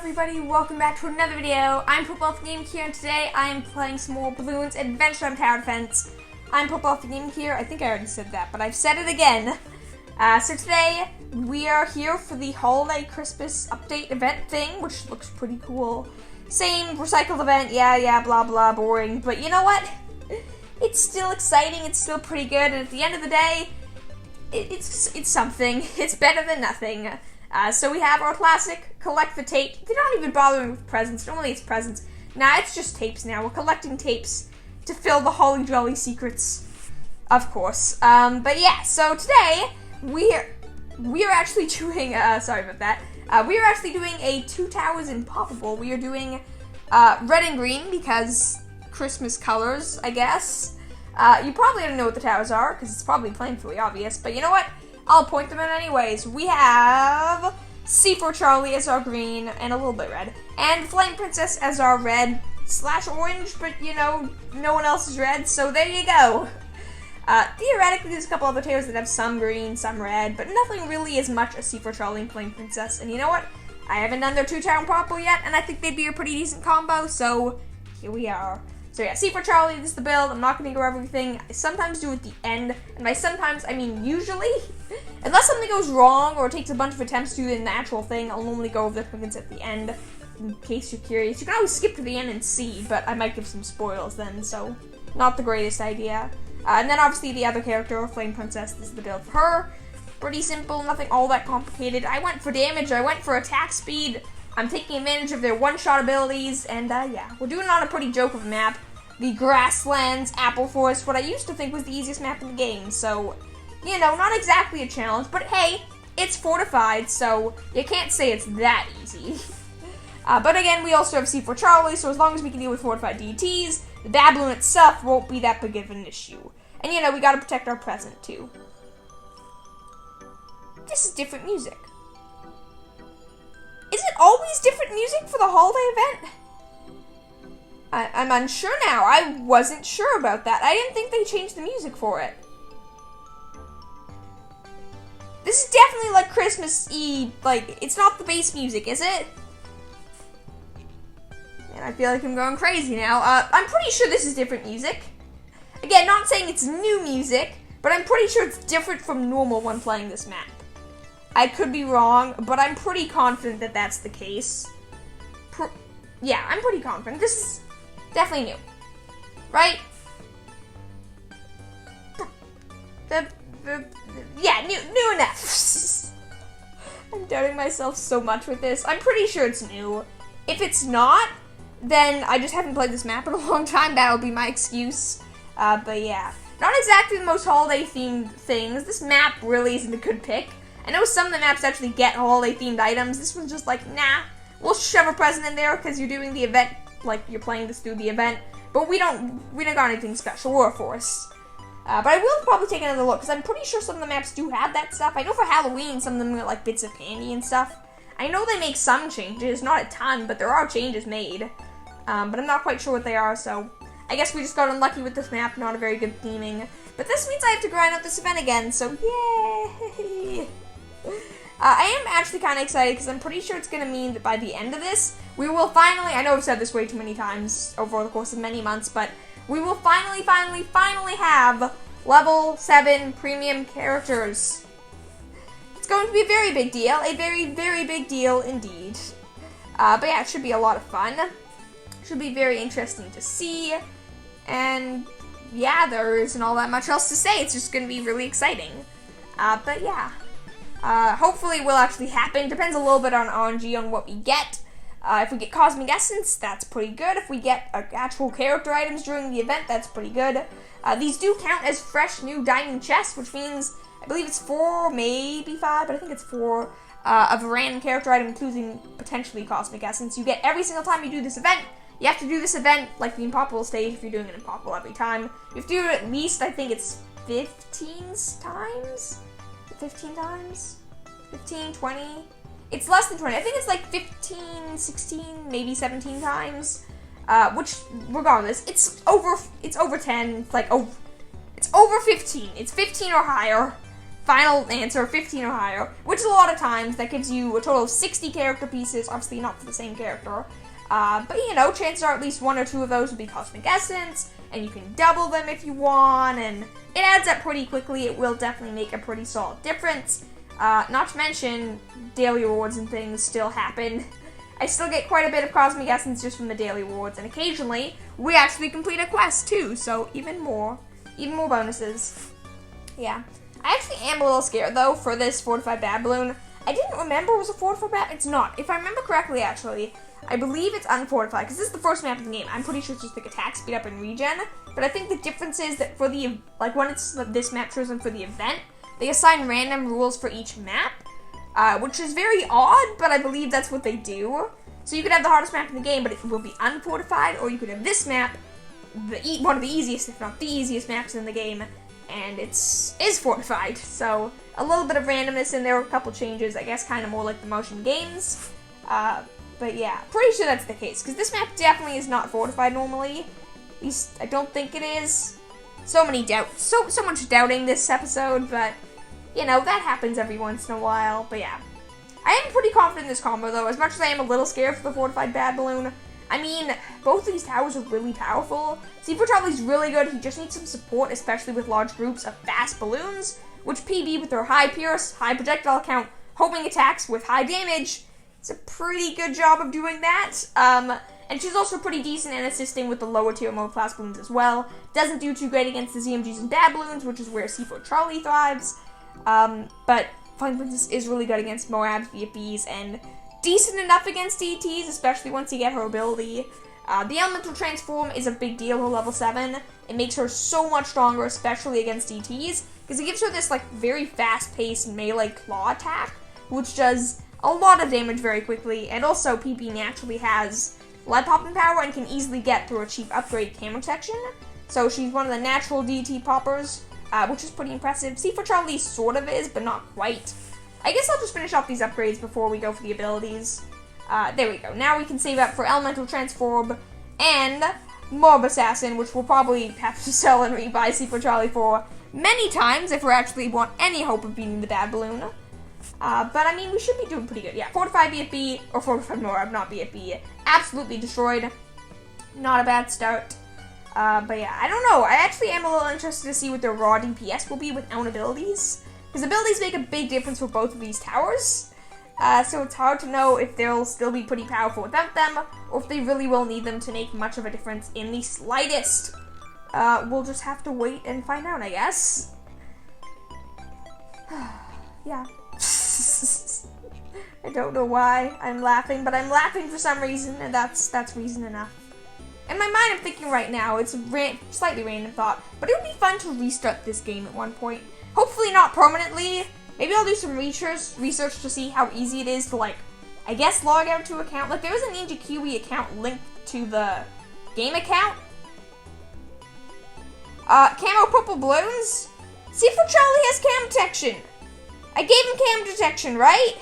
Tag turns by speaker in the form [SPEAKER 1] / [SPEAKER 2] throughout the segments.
[SPEAKER 1] everybody, welcome back to another video. I'm Impoppable here, and today I am playing some more Balloons Adventure on Tower Defense. I'm Impoppable here. I think I already said that, but I've said it again. So today, we are here for the Holiday Christmas Update event thing, which looks pretty cool. Same recycled event, yeah, blah blah, boring. But you know what? It's still exciting, it's still pretty good, and at the end of the day, it's something. It's better than nothing. So we have our classic collect the tape. They're not even bothering with presents. Normally it's presents. Nah, it's just tapes now. We're collecting tapes to fill the Holly Jolly secrets, of course. But yeah, so today we are actually doing. Sorry about that. We are actually doing a Two Towers Impoppable. We are doing red and green because Christmas colors, I guess. You probably don't know what the towers are because it's probably painfully obvious. But you know what? I'll point them out anyways. We have C4 Charlie as our green and a little bit red, and Flame Princess as our red / orange, but you know, no one else is red, so there you go. Theoretically, there's a couple other towers that have some green, some red, but nothing really as much as C4 Charlie and Flame Princess. And you know what? I haven't done their 2-town Impoppable yet, and I think they'd be a pretty decent combo, so here we are. So yeah, C4 Charlie, this is the build. I'm not going to go over everything. I sometimes do it at the end, and by sometimes, I mean usually. Unless something goes wrong or it takes a bunch of attempts to do the natural thing, I'll normally go over the quickens at the end, in case you're curious. You can always skip to the end and see, but I might give some spoils then, so not the greatest idea. And then obviously the other character, Flame Princess, this is the build for her. Pretty simple, nothing all that complicated. I went for damage, I went for attack speed. I'm taking advantage of their one-shot abilities, and yeah, we're doing it on a pretty joke of a map. The Grasslands Apple Forest, what I used to think was the easiest map in the game, so, you know, not exactly a challenge, but hey, it's fortified, so you can't say it's that easy. But again, we also have C4 Charlie, so as long as we can deal with fortified DTs, the Baboon itself won't be that big of an issue. And you know, we gotta protect our present, too. This is different music. Is it always different music for the holiday event? I'm unsure now. I wasn't sure about that. I didn't think they changed the music for it. This is definitely like Christmas Eve. Like, it's not the bass music, is it? Man, I feel like I'm going crazy now. I'm pretty sure this is different music. Again, not saying it's new music, but I'm pretty sure it's different from normal when playing this map. I could be wrong, but I'm pretty confident that that's the case. Yeah, I'm pretty confident. This is definitely new, right? Yeah, new enough. I'm doubting myself so much with this. I'm pretty sure it's new. If it's not, then I just haven't played this map in a long time. That'll be my excuse. But yeah, not exactly the most holiday-themed things. This map really isn't a good pick. I know some of the maps actually get holiday-themed items. This one's just like, nah, we'll shove a present in there because you're doing the event. Like, you're playing this through the event, but we don't got anything special. We're a force. But I will probably take another look, because I'm pretty sure some of the maps do have that stuff. I know for Halloween, some of them get, like, bits of candy and stuff. I know they make some changes, not a ton, but there are changes made. But I'm not quite sure what they are, so I guess we just got unlucky with this map, not a very good theming. But this means I have to grind out this event again, so yay! I am actually kind of excited because I'm pretty sure it's going to mean that by the end of this, we will finally, I know I've said this way too many times over the course of many months, but we will finally have level 7 premium characters. It's going to be a very big deal, a very, very big deal indeed. But yeah, it should be a lot of fun. Should be very interesting to see, and yeah, there isn't all that much else to say. It's just going to be really exciting. But yeah. Hopefully it will actually happen. Depends a little bit on RNG on what we get. If we get Cosmic Essence, that's pretty good. If we get actual character items during the event, that's pretty good. These do count as fresh new diamond chests, which means, I believe it's 4, maybe 5, but I think it's 4 of a random character item, including potentially Cosmic Essence. You get every single time you do this event. You have to do this event like the Impoppable stage if you're doing an Impoppable every time. You have to do it at least, I think it's 15 times? 15 times? 15, 20? It's less than 20. I think it's like 15, 16, maybe 17 times. Which, regardless, it's over 10. It's like, it's over 15. It's 15 or higher. final answer, 15 or higher, which is a lot of times. That gives you a total of 60 character pieces, obviously not for the same character. But you know, chances are at least 1 or 2 of those would be Cosmic Essence, and you can double them if you want, and it adds up pretty quickly. It will definitely make a pretty solid difference. Not to mention, daily rewards and things still happen. I still get quite a bit of Cosmic Essence just from the daily rewards, and occasionally, we actually complete a quest too, so even more bonuses. Yeah. I actually am a little scared, though, for this fortified bad balloon. I didn't remember it was a fortified bad. It's not. If I remember correctly, actually, I believe it's unfortified, because this is the first map in the game. I'm pretty sure it's just like attack, speed up, and regen. But I think the difference is that for the, like, when it's this map chosen for the event, they assign random rules for each map, which is very odd, but I believe that's what they do. So you could have the hardest map in the game, but it will be unfortified, or you could have this map, one of the easiest, if not the easiest maps in the game, and is fortified. So a little bit of randomness in there, a couple changes, I guess kind of more like the motion games. But yeah, pretty sure that's the case, because this map definitely is not fortified normally. At least I don't think it is. So many doubts, so much doubting this episode, but you know, that happens every once in a while. But yeah, I am pretty confident in this combo though, as much as I am a little scared for the fortified bad balloon. I mean, both of these towers are really powerful. C4 Charlie's really good. He just needs some support, especially with large groups of fast balloons, which PB with their high Pierce, high projectile count, homing attacks with high damage, it's a pretty good job of doing that. And she's also pretty decent in assisting with the lower tier mode class balloons as well. Doesn't do too great against the ZMGs and bad balloons, which is where C4 Charlie thrives. But Flame Princess is really good against Moabs, VFBs, and decent enough against DTs, especially once you get her ability. The Elemental Transform is a big deal at level 7. It makes her so much stronger, especially against DTs, because it gives her this like very fast-paced melee claw attack, which does a lot of damage very quickly, and also PP naturally has lead popping power and can easily get through a cheap upgrade camera protection. So she's one of the natural DT poppers, which is pretty impressive. C4 Charlie sort of is, but not quite. I guess I'll just finish off these upgrades before we go for the abilities. There we go. Now we can save up for Elemental Transform and Mob Assassin, which we'll probably have to sell and rebuy C4 Charlie for many times if we actually want any hope of beating the bad balloon. But I mean, we should be doing pretty good. Yeah, Fortified BFB, or Fortified Moab, not BFB. Absolutely destroyed. Not a bad start. But yeah, I don't know. I actually am a little interested to see what their raw DPS will be without abilities. Because abilities make a big difference for both of these towers. So it's hard to know if they'll still be pretty powerful without them, or if they really will need them to make much of a difference in the slightest. We'll just have to wait and find out, I guess. Yeah. I don't know why I'm laughing, but I'm laughing for some reason, and that's reason enough. In my mind, I'm thinking right now, it's a slightly random thought, but it would be fun to restart this game at one point. Hopefully not permanently. Maybe I'll do some research to see how easy it is to, like, I guess log out to account. Like, there is a Ninja Kiwi account linked to the game account. Camo purple balloons? C4 Charlie has cam protection. I gave him cam protection, right?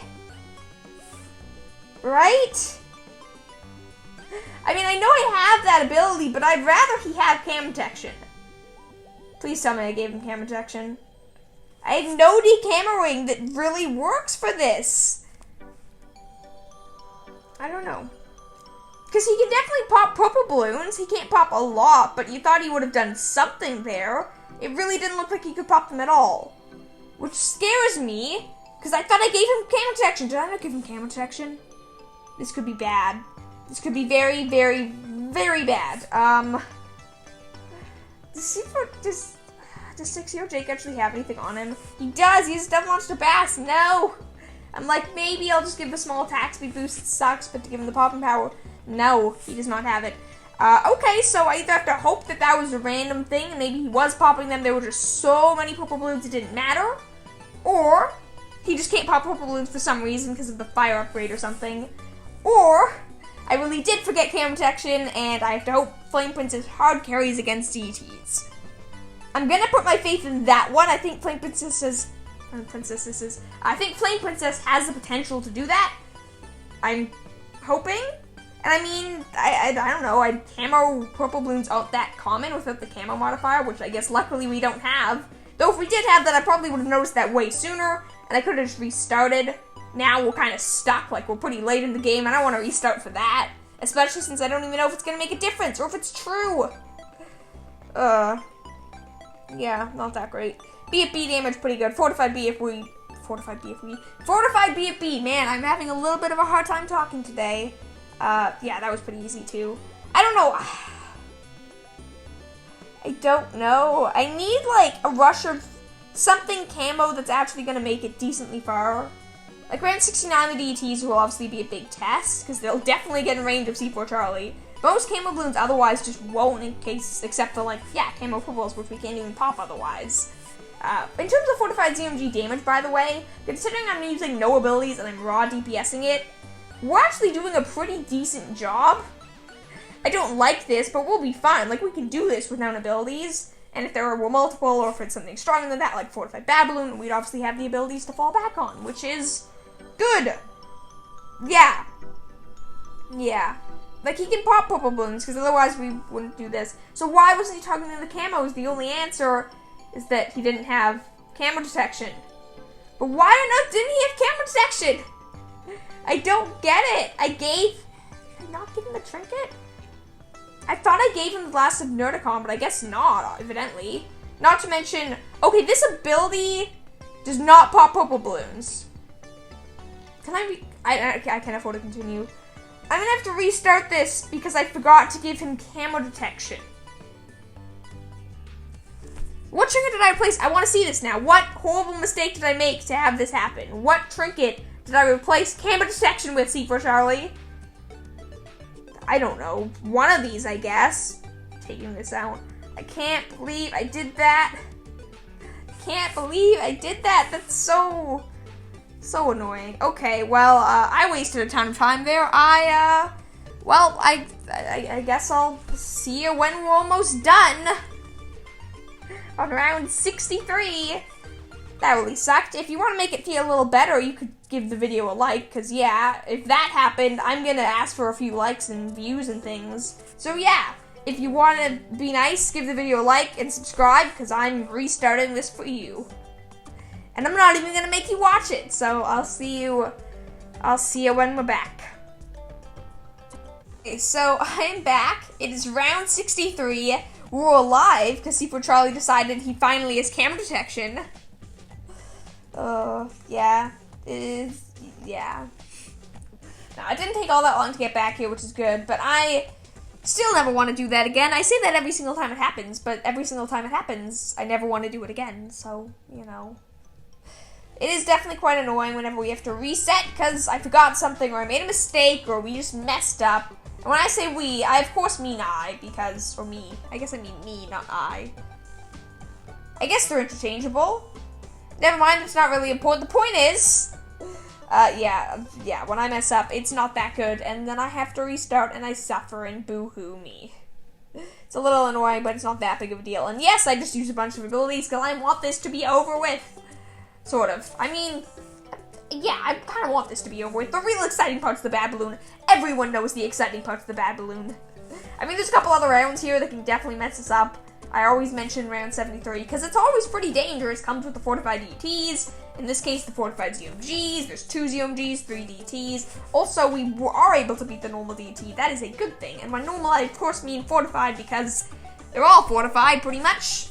[SPEAKER 1] Right? I mean, I know I have that ability, but I'd rather he have cam protection. Please tell me I gave him cam protection. I have no decammering that really works for this. I don't know. Because he can definitely pop purple balloons. He can't pop a lot, but you thought he would have done something there. It really didn't look like he could pop them at all. Which scares me, because I thought I gave him cam protection. Did I not give him cam protection? This could be bad. This could be very, very, very bad. Does 6-year Jake actually have anything on him? He does! He has Devil Monster Bass! No! I'm like, maybe I'll just give the small attack speed boost. It sucks, but to give him the popping power, no, he does not have it. Okay, so I either have to hope that that was a random thing, and maybe he was popping them, there were just so many purple balloons it didn't matter, or he just can't pop purple balloons for some reason because of the fire upgrade or something, or I really did forget cam protection, and I have to hope Flame Princess hard carries against DTs. I'm gonna put my faith in that one. I think Flame Princess has the potential to do that. I'm hoping. And I mean, I don't know, camo purple balloons aren't that common without the camo modifier, which I guess luckily we don't have. Though if we did have that, I probably would have noticed that way sooner, and I could have just restarted. Now we're kind of stuck, like we're pretty late in the game. I don't want to restart for that, especially since I don't even know if it's going to make a difference or if it's true. Yeah, not that great. B at B damage pretty good. Fortified B if we... Fortified B if we... Fortified B at B. Man, I'm having a little bit of a hard time talking today. Yeah, that was pretty easy too. I don't know. I don't know. I need, like, a rush of something camo that's actually going to make it decently far. Like, round 69, the DTs will obviously be a big test, because they'll definitely get in range of C4 Charlie. Most camo balloons otherwise just won't, in case, except for, like, yeah, camo purples, which we can't even pop otherwise. In terms of fortified ZMG damage, by the way, considering I'm using no abilities and I'm raw DPSing it, we're actually doing a pretty decent job. I don't like this, but we'll be fine. Like, we can do this without abilities, and if there were multiple, or if it's something stronger than that, like fortified bad balloon, we'd obviously have the abilities to fall back on, which is good. Yeah. Yeah. Like, he can pop purple balloons, because otherwise we wouldn't do this. So why wasn't he targeting the camos? The only answer is that he didn't have camo detection. But why on earth didn't he have camo detection? I don't get it. Did I not give him the trinket? I thought I gave him the Blast of Nerdicon, but I guess not, evidently. Not to mention, okay, this ability does not pop purple balloons. Can I can't afford to continue. I'm gonna have to restart this because I forgot to give him camo detection. What trinket did I replace? I want to see this now. What horrible mistake did I make to have this happen? What trinket did I replace camo detection with, C4 Charlie? I don't know. One of these, I guess. Taking this out. I can't believe I did that. Can't believe I did that. That's so annoying. Okay, well, I wasted a ton of time there. I guess I'll see you when we're almost done. On round 63. That really sucked. If you want to make it feel a little better, you could give the video a like, because yeah, if that happened, I'm going to ask for a few likes and views and things. So yeah, if you want to be nice, give the video a like and subscribe, because I'm restarting this for you. And I'm not even going to make you watch it, so I'll see you when we're back. Okay, so I am back. It is round 63. We're alive, because C4 Charlie decided he finally has camera detection. Yeah. It is, yeah. No, it didn't take all that long to get back here, which is good, but I still never want to do that again. I say that every single time it happens, but every single time it happens, I never want to do it again, so, you know. It is definitely quite annoying whenever we have to reset, because I forgot something, or I made a mistake, or we just messed up. And when I say we, I of course mean I, because, or me. I guess I mean me, not I. I guess they're interchangeable. Never mind, it's not really important. The point is, yeah, when I mess up, it's not that good, and then I have to restart, and I suffer, and boo-hoo me. It's a little annoying, but it's not that big of a deal. And yes, I just used a bunch of abilities, because I want this to be over with. Sort of. I mean, yeah, I kind of want this to be over with. The real exciting part's the bad balloon. Everyone knows the exciting part's the bad balloon. I mean, there's a couple other rounds here that can definitely mess us up. I always mention round 73, because it's always pretty dangerous. Comes with the fortified DTs. In this case, the fortified ZMGs. There's 2 ZMGs, 3 DTs. Also, we are able to beat the normal DT. That is a good thing. And by normal, I of course mean fortified, because they're all fortified, pretty much.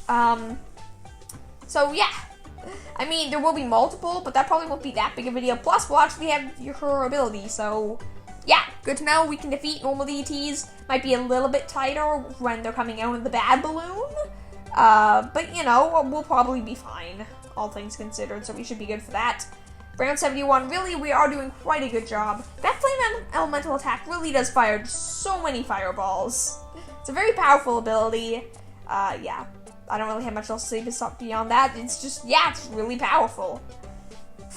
[SPEAKER 1] So yeah. I mean, there will be multiple, but that probably won't be that big of a deal. Plus, we'll actually have her ability, so yeah, good to know. We can defeat normal DTs. Might be a little bit tighter when they're coming out of the bad balloon, but you know, we'll probably be fine, all things considered, so we should be good for that. Round 71, really, we are doing quite a good job. That flame elemental attack really does fire so many fireballs. It's a very powerful ability. Yeah. I don't really have much else to say beyond that. It's just, yeah, it's really powerful.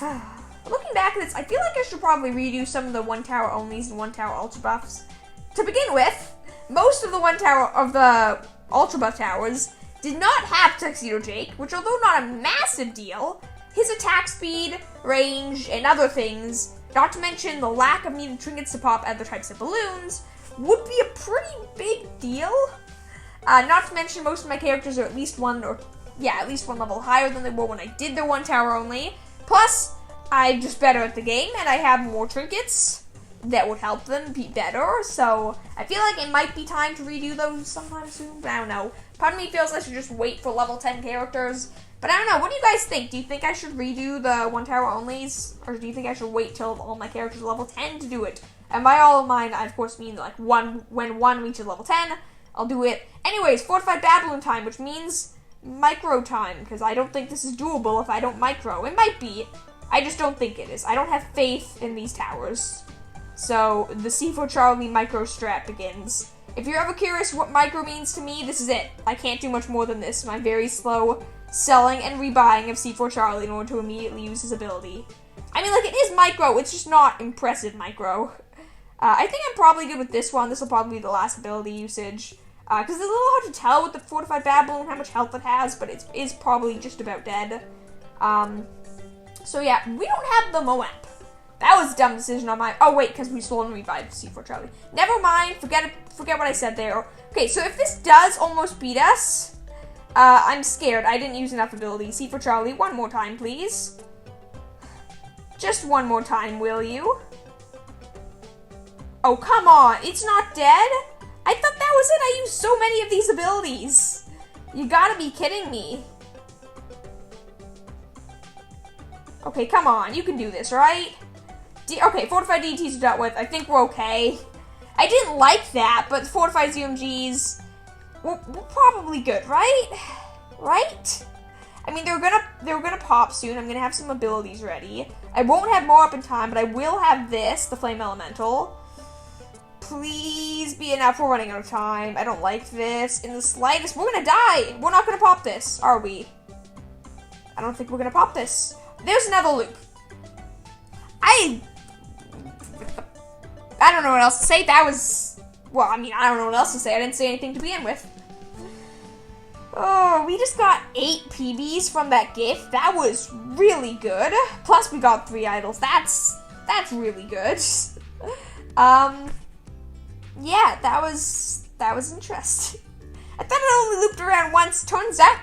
[SPEAKER 1] Looking back at this, I feel like I should probably redo some of the 1 tower onlys and 1 tower ultra buffs. To begin with, most of the 1 tower of the ultra buff towers did not have Tuxedo Jake, which, although not a massive deal, his attack speed, range, and other things, not to mention the lack of needed trinkets to pop other types of balloons, would be a pretty big deal. Not to mention most of my characters are at least 1 or yeah, at least one level higher than they were when I did the one tower only. Plus, I'm just better at the game, and I have more trinkets that would help them be better, so I feel like it might be time to redo those sometime soon, but I don't know. Part of me feels I should just wait for level 10 characters, but I don't know. What do you guys think? Do you think I should redo the one tower onlys, or do you think I should wait till all my characters are level 10 to do it? And by all of mine, I of course mean like when one reaches level 10, I'll do it. Anyways, fortified Babylon time, which means micro time, because I don't think this is doable if I don't micro. It might be. I just don't think it is. I don't have faith in these towers. So, the C4 Charlie micro strat begins. If you're ever curious what micro means to me, this is it. I can't do much more than this. My very slow selling and rebuying of C4 Charlie in order to immediately use his ability. I mean, like, it is micro. It's just not impressive micro. I think I'm probably good with this one. This will probably be the last ability usage. Because it's a little hard to tell with the Fortified Babylon how much health it has, but it is probably just about dead. So yeah, we don't have the Moab. That was a dumb decision on my... Oh, wait, because we stole and revived C4 Charlie. Never mind. Forget what I said there. Okay, so if this does almost beat us, I'm scared. I didn't use enough ability. C4 Charlie, one more time, please. Just one more time, will you? Oh, come on. It's not dead? I thought that was it. I used so many of these abilities. You gotta be kidding me. Okay, come on. You can do this, right? Okay, fortified DTs are dealt with. I think we're okay. I didn't like that, but fortified ZMGs, we're probably good, right? Right? I mean, they're gonna pop soon. I'm gonna have some abilities ready. I won't have more up in time, but I will have this, the Flame Elemental. Please be enough. We're running out of time. I don't like this in the slightest. We're gonna die. We're not gonna pop this, are we? I don't think we're gonna pop this. There's another loop. I don't know what else to say. That was... Well, I mean, I don't know what else to say. I didn't say anything to begin with. Oh, we just got 8 PBs from that gift. That was really good. Plus, we got 3 idols. That's really good. Yeah, that was interesting. I thought it only looped around once. Turns out,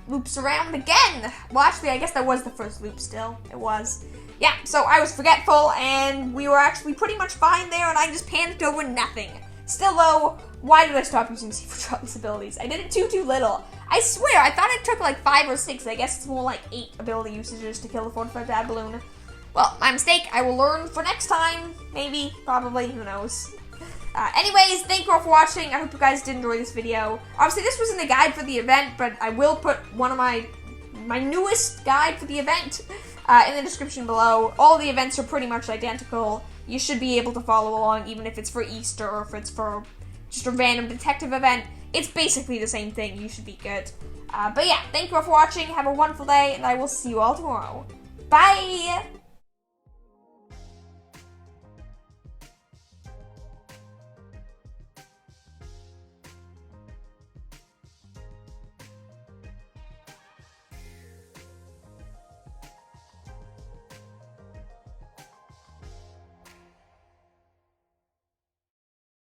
[SPEAKER 1] loops around again. Well, actually, I guess that was the first loop still. It was. Yeah, so I was forgetful, and we were actually pretty much fine there, and I just panicked over nothing. Still, though, why did I stop using C4 Charlie's abilities? I did it too little. I swear, I thought it took like 5 or 6. I guess it's more like 8 ability usages to kill the Fortified Babylon. Well, my mistake. I will learn for next time. Maybe, probably, who knows. Anyways, thank you all for watching. I hope you guys did enjoy this video. Obviously, this wasn't a guide for the event, but I will put one of my newest guide for the event in the description below. All the events are pretty much identical. You should be able to follow along, even if it's for Easter or if it's for just a random detective event. It's basically the same thing. You should be good. But yeah, thank you all for watching. Have a wonderful day, and I will see you all tomorrow. Bye!